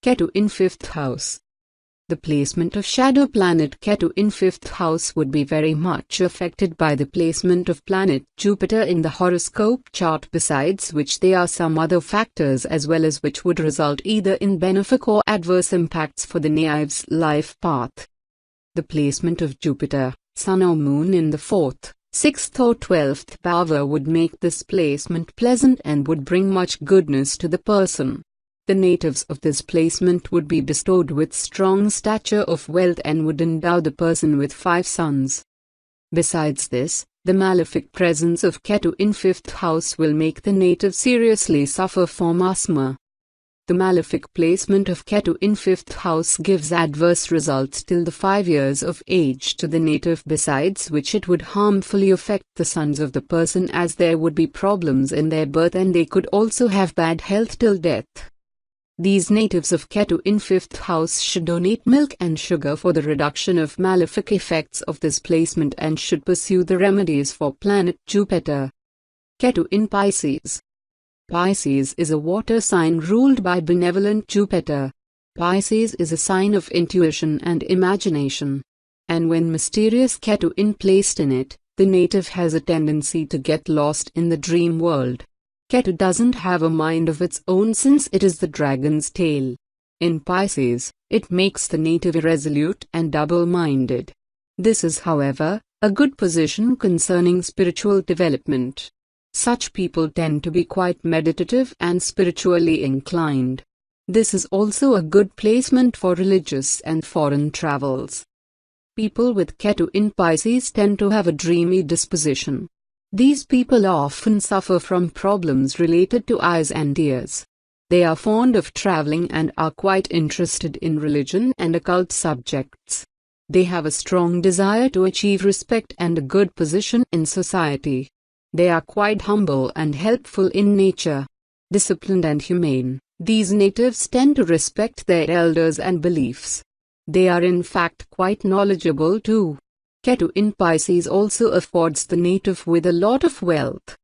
Ketu in 5th house. The placement of shadow planet Ketu in 5th house would be very much affected by the placement of planet Jupiter in the horoscope chart, besides which there are some other factors as well, as which would result either in benefic or adverse impacts for the naive's life path. The placement of Jupiter, Sun or Moon in the 4th, 6th or 12th bhava would make this placement pleasant and would bring much goodness to the person. The natives of this placement would be bestowed with strong stature of wealth and would endow the person with 5 sons. Besides this, the malefic presence of Ketu in 5th house will make the native seriously suffer from asthma. The malefic placement of Ketu in 5th house gives adverse results till the 5 years of age to the native, besides which it would harmfully affect the sons of the person, as there would be problems in their birth and they could also have bad health till death. These natives of Ketu in 5th house should donate milk and sugar for the reduction of malefic effects of this placement and should pursue the remedies for planet Jupiter. Ketu in Pisces. Pisces is a water sign ruled by benevolent Jupiter. Pisces is a sign of intuition and imagination. And when mysterious Ketu is placed in it, the native has a tendency to get lost in the dream world. Ketu doesn't have a mind of its own since it is the dragon's tail. In Pisces, it makes the native irresolute and double-minded. This is, however, a good position concerning spiritual development. Such people tend to be quite meditative and spiritually inclined. This is also a good placement for religious and foreign travels. People with Ketu in Pisces tend to have a dreamy disposition. These people often suffer from problems related to eyes and ears. They are fond of traveling and are quite interested in religion and occult subjects. They have a strong desire to achieve respect and a good position in society. They are quite humble and helpful in nature. Disciplined and humane, these natives tend to respect their elders and beliefs. They are in fact quite knowledgeable too. Ketu in Pisces also affords the native with a lot of wealth.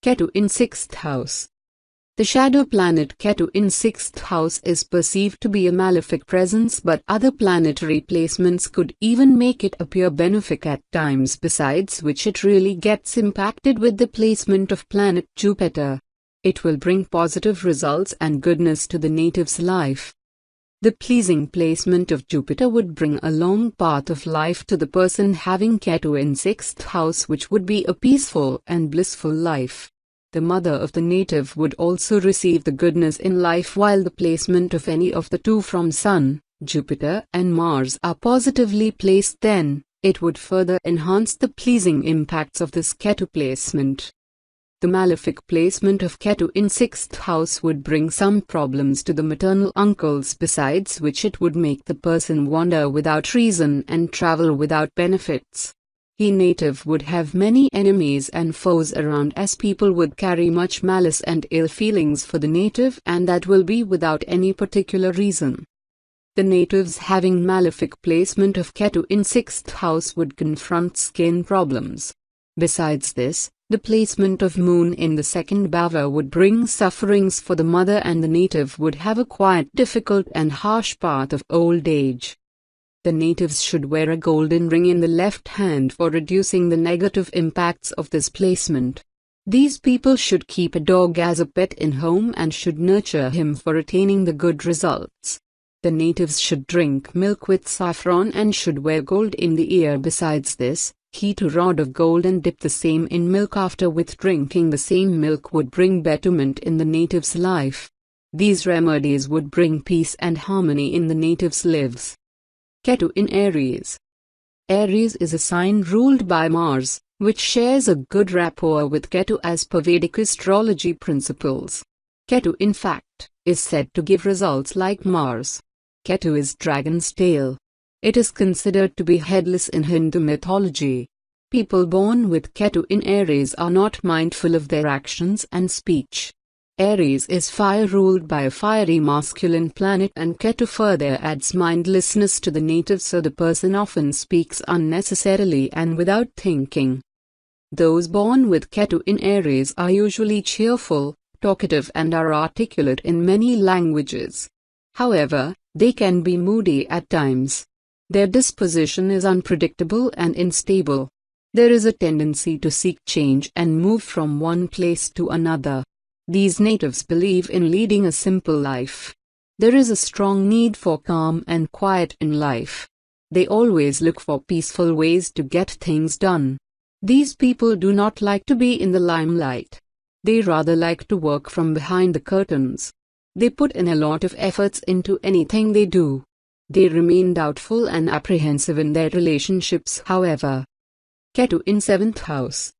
Ketu in 6th house. The shadow planet Ketu in 6th house is perceived to be a malefic presence, but other planetary placements could even make it appear benefic at times, besides which it really gets impacted with the placement of planet Jupiter. It will bring positive results and goodness to the native's life. The pleasing placement of Jupiter would bring a long path of life to the person having Ketu in 6th house, which would be a peaceful and blissful life. The mother of the native would also receive the goodness in life, while the placement of any of the two from Sun, Jupiter and Mars are positively placed, then it would further enhance the pleasing impacts of this Ketu placement. The malefic placement of Ketu in 6th house would bring some problems to the maternal uncles, besides which it would make the person wander without reason and travel without benefits. He native would have many enemies and foes around, as people would carry much malice and ill feelings for the native, and that will be without any particular reason. The natives having malefic placement of Ketu in 6th house would confront skin problems. Besides this, the placement of Moon in the 2nd bhava would bring sufferings for the mother, and the native would have a quite difficult and harsh path of old age. The natives should wear a golden ring in the left hand for reducing the negative impacts of this placement. These people should keep a dog as a pet in home and should nurture him for attaining the good results. The natives should drink milk with saffron and should wear gold in the ear. Besides this, heat a rod of gold and dip the same in milk. After with drinking the same milk would bring betterment in the native's life. These remedies would bring peace and harmony in the native's lives. Ketu in Aries. Aries is a sign ruled by Mars, which shares a good rapport with Ketu as per Vedic astrology principles. Ketu, in fact, is said to give results like Mars. Ketu is dragon's tail. It is considered to be headless in Hindu mythology. People born with Ketu in Aries are not mindful of their actions and speech. Aries is fire ruled by a fiery masculine planet, and Ketu further adds mindlessness to the native, so the person often speaks unnecessarily and without thinking. Those born with Ketu in Aries are usually cheerful, talkative and are articulate in many languages. However, they can be moody at times. Their disposition is unpredictable and unstable. There is a tendency to seek change and move from one place to another. These natives believe in leading a simple life. There is a strong need for calm and quiet in life. They always look for peaceful ways to get things done. These people do not like to be in the limelight. They rather like to work from behind the curtains. They put in a lot of efforts into anything they do. They remain doubtful and apprehensive in their relationships, however. Ketu in 7th house.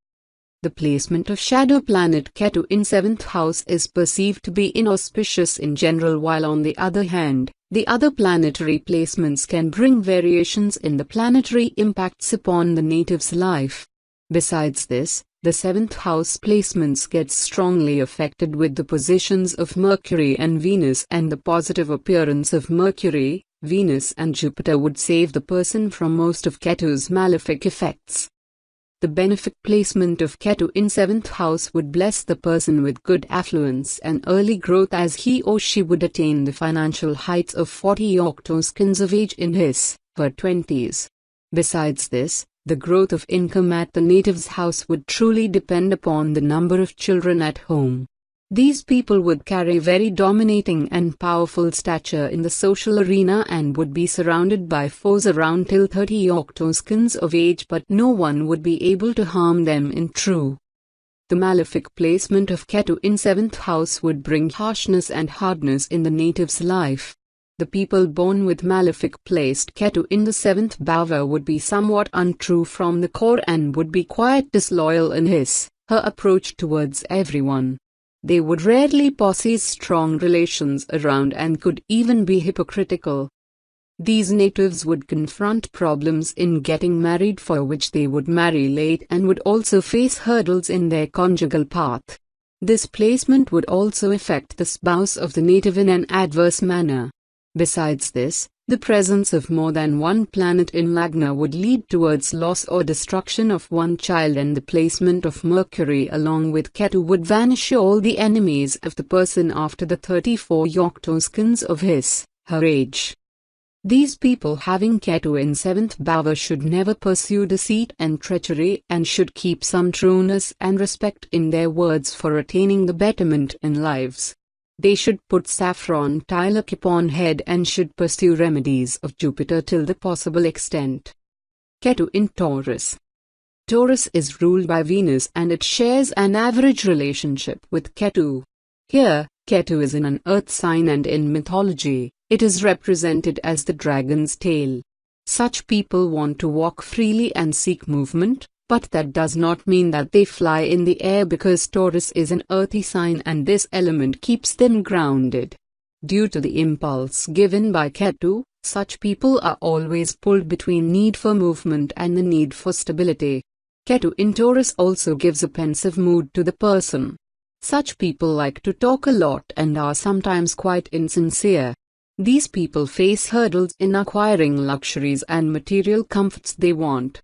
The placement of shadow planet Ketu in 7th house is perceived to be inauspicious in general, while on the other hand, the other planetary placements can bring variations in the planetary impacts upon the native's life. Besides this, the 7th house placements get strongly affected with the positions of Mercury and Venus, and the positive appearance of Mercury, Venus and Jupiter would save the person from most of Ketu's malefic effects. The benefic placement of Ketu in 7th house would bless the person with good affluence and early growth, as he or she would attain the financial heights of 40 octoskins of age in her 20s. Besides this, the growth of income at the native's house would truly depend upon the number of children at home. These people would carry very dominating and powerful stature in the social arena and would be surrounded by foes around till 30 octoskins of age, but no one would be able to harm them in true. The malefic placement of Ketu in 7th house would bring harshness and hardness in the native's life. The people born with malefic placed Ketu in the 7th bhava would be somewhat untrue from the core and would be quite disloyal in her approach towards everyone. They would rarely possess strong relations around and could even be hypocritical. These natives would confront problems in getting married, for which they would marry late, and would also face hurdles in their conjugal path. This placement would also affect the spouse of the native in an adverse manner. Besides this, the presence of more than one planet in lagna would lead towards loss or destruction of one child, and the placement of Mercury along with Ketu would vanish all the enemies of the person after the 34 octoskins of her age. These people having Ketu in 7th bhava should never pursue deceit and treachery, and should keep some trueness and respect in their words for attaining the betterment in lives. They should put saffron tilak upon head and should pursue remedies of Jupiter till the possible extent. Ketu in Taurus. Taurus is ruled by Venus and it shares an average relationship with Ketu. Here, Ketu is in an earth sign, and in mythology, it is represented as the dragon's tail. Such people want to walk freely and seek movement, but that does not mean that they fly in the air, because Taurus is an earthy sign and this element keeps them grounded. Due to the impulse given by Ketu, such people are always pulled between need for movement and the need for stability. Ketu in Taurus also gives a pensive mood to the person. Such people like to talk a lot and are sometimes quite insincere. These people face hurdles in acquiring luxuries and material comforts they want.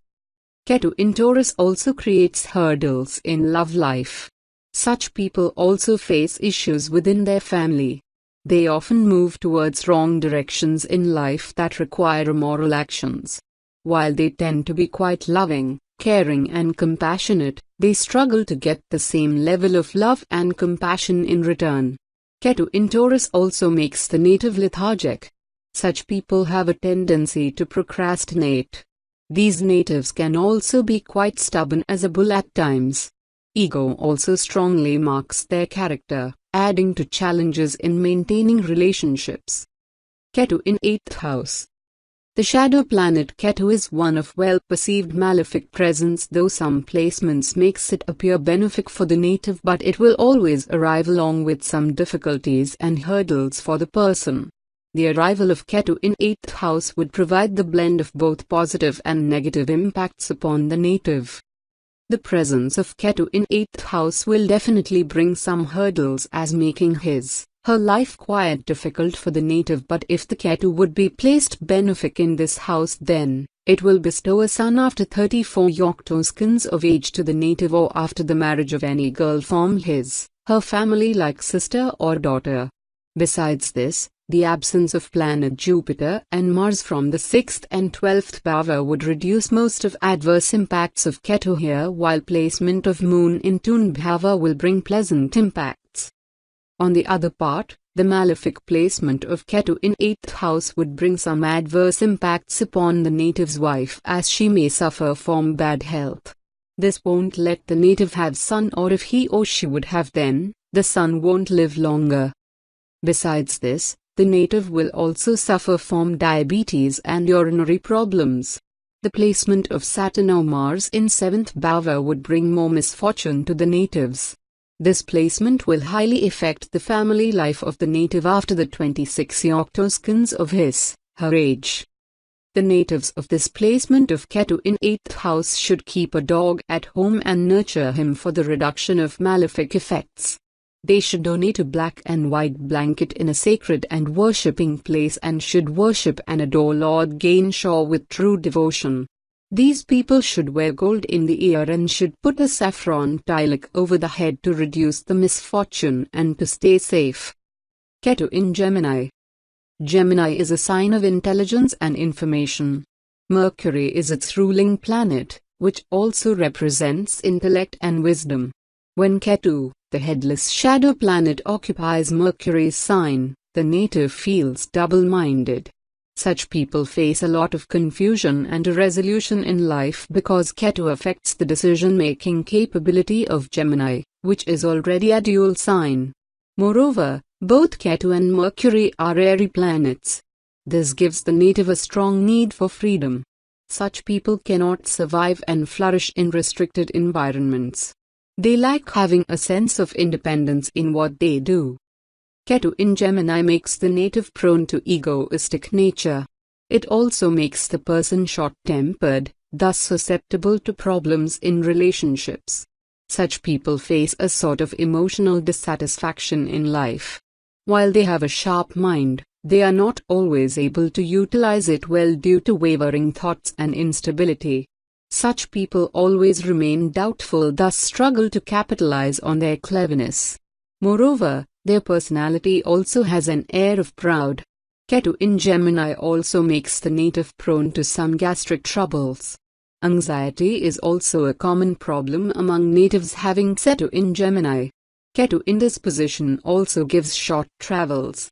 Ketu in Taurus also creates hurdles in love life. Such people also face issues within their family. They often move towards wrong directions in life that require immoral actions. While they tend to be quite loving, caring and compassionate, they struggle to get the same level of love and compassion in return. Ketu in Taurus also makes the native lethargic. Such people have a tendency to procrastinate. These natives can also be quite stubborn as a bull at times. Ego also strongly marks their character, adding to challenges in maintaining relationships. Ketu in 8th house. The shadow planet Ketu is one of well-perceived malefic presence, though some placements makes it appear benefic for the native, but it will always arrive along with some difficulties and hurdles for the person. The arrival of Ketu in 8th house would provide the blend of both positive and negative impacts upon the native. The presence of Ketu in 8th house will definitely bring some hurdles, as making her life quite difficult for the native, but if the Ketu would be placed benefic in this house, then it will bestow a son after 34 octoskins of age to the native, or after the marriage of any girl from her family, like sister or daughter. Besides this, The absence of planet Jupiter and Mars from the 6th and 12th bhava would reduce most of adverse impacts of Ketu here, while placement of Moon in Tun bhava will bring pleasant impacts. On the other part, the malefic placement of Ketu in 8th house would bring some adverse impacts upon the native's wife, as she may suffer from bad health. This won't let the native have son, or if he or she would have, then the son won't live longer. Besides this, the native will also suffer from diabetes and urinary problems. The placement of Saturn or Mars in 7th bhava would bring more misfortune to the natives. This placement will highly affect the family life of the native after the 26 octoskins of her age. The natives of this placement of Ketu in 8th house should keep a dog at home and nurture him for the reduction of malefic effects. They should donate a black and white blanket in a sacred and worshipping place, and should worship and adore Lord Ganesha with true devotion. These people should wear gold in the ear and should put a saffron tilak over the head to reduce the misfortune and to stay safe. Ketu in Gemini. Gemini is a sign of intelligence and information. Mercury is its ruling planet, which also represents intellect and wisdom. When Ketu, the headless shadow planet, occupies Mercury's sign, the native feels double-minded. Such people face a lot of confusion and irresolution in life because Ketu affects the decision-making capability of Gemini, which is already a dual sign. Moreover, both Ketu and Mercury are airy planets. This gives the native a strong need for freedom. Such people cannot survive and flourish in restricted environments. They like having a sense of independence in what they do. Ketu in Gemini makes the native prone to egoistic nature. It also makes the person short-tempered, thus susceptible to problems in relationships. Such people face a sort of emotional dissatisfaction in life. While they have a sharp mind, they are not always able to utilize it well due to wavering thoughts and instability. Such people always remain doubtful, thus struggle to capitalize on their cleverness. Moreover, their personality also has an air of pride. Ketu in Gemini also makes the native prone to some gastric troubles. Anxiety is also a common problem among natives having Ketu in Gemini. Ketu in this position also gives short travels.